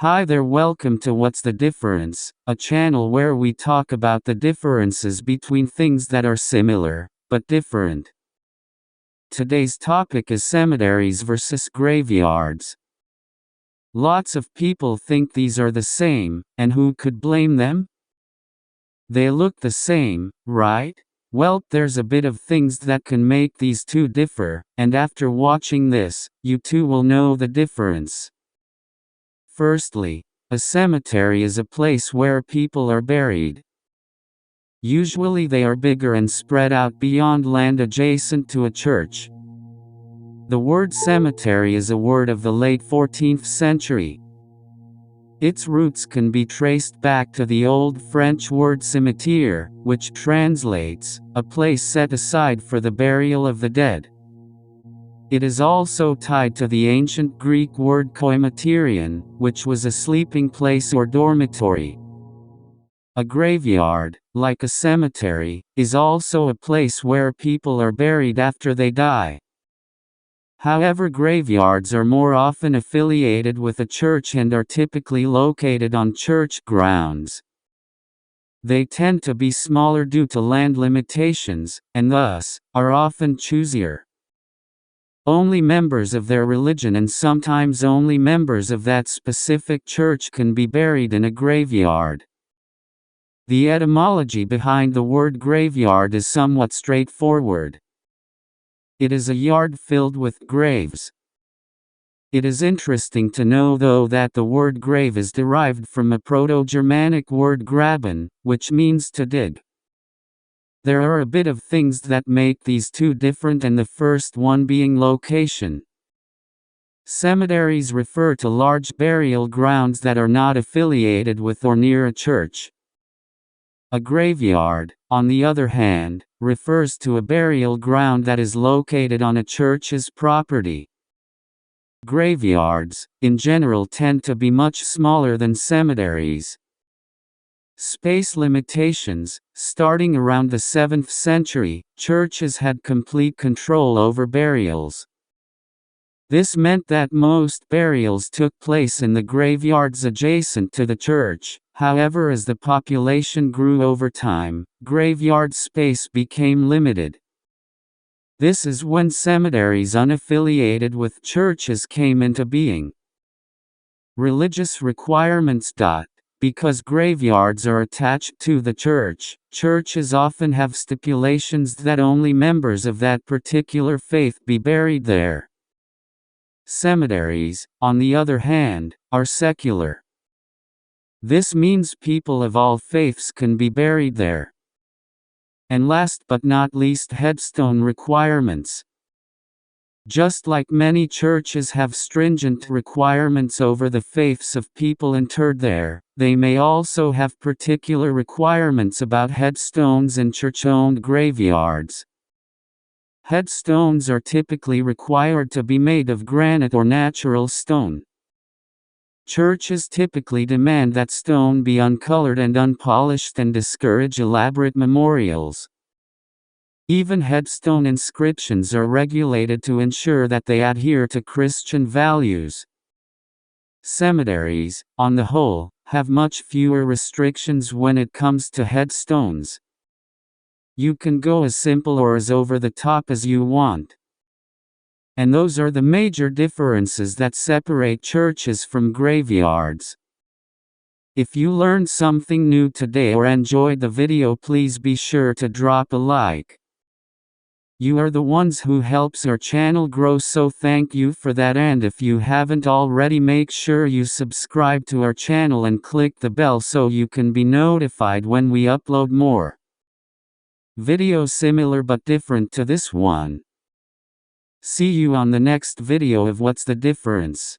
Hi there, welcome to What's the Difference, a channel where we talk about the differences between things that are similar, but different. Today's topic is cemeteries versus graveyards. Lots of people think these are the same, and who could blame them? They look the same, right? Well, there's a bit of things that can make these two differ, and after watching this, you too will know the difference. Firstly, a cemetery is a place where people are buried. Usually they are bigger and spread out beyond land adjacent to a church. The word cemetery is a word of the late 14th century. Its roots can be traced back to the old French word cimetière, which translates, a place set aside for the burial of the dead. It is also tied to the ancient Greek word koimaterion, which was a sleeping place or dormitory. A graveyard, like a cemetery, is also a place where people are buried after they die. However, graveyards are more often affiliated with a church and are typically located on church grounds. They tend to be smaller due to land limitations, and thus, are often choosier. Only members of their religion and sometimes only members of that specific church can be buried in a graveyard. The etymology behind the word graveyard is somewhat straightforward. It is a yard filled with graves. It is interesting to know though that the word grave is derived from a Proto-Germanic word graben, which means to dig. There are a bit of things that make these two different, and the first one being location. Cemeteries refer to large burial grounds that are not affiliated with or near a church. A graveyard, on the other hand, refers to a burial ground that is located on a church's property. Graveyards, in general, tend to be much smaller than cemeteries. Space limitations. Starting around the 7th century, churches had complete control over burials. This meant that most burials took place in the graveyards adjacent to the church. However, as the population grew over time, graveyard space became limited. This is when cemeteries unaffiliated with churches came into being. Religious requirements. Because graveyards are attached to the church, churches often have stipulations that only members of that particular faith be buried there. Cemeteries, on the other hand, are secular. This means people of all faiths can be buried there. And last but not least, headstone requirements. Just like many churches have stringent requirements over the faiths of people interred there, they may also have particular requirements about headstones in church-owned graveyards. Headstones are typically required to be made of granite or natural stone. Churches typically demand that stone be uncolored and unpolished and discourage elaborate memorials. Even headstone inscriptions are regulated to ensure that they adhere to Christian values. Cemeteries, on the whole, have much fewer restrictions when it comes to headstones. You can go as simple or as over the top as you want. And those are the major differences that separate churches from graveyards. If you learned something new today or enjoyed the video, please be sure to drop a like. You are the ones who helps our channel grow, so thank you for that, and if you haven't already, make sure you subscribe to our channel and click the bell so you can be notified when we upload more videos similar but different to this one. See you on the next video of What's the Difference.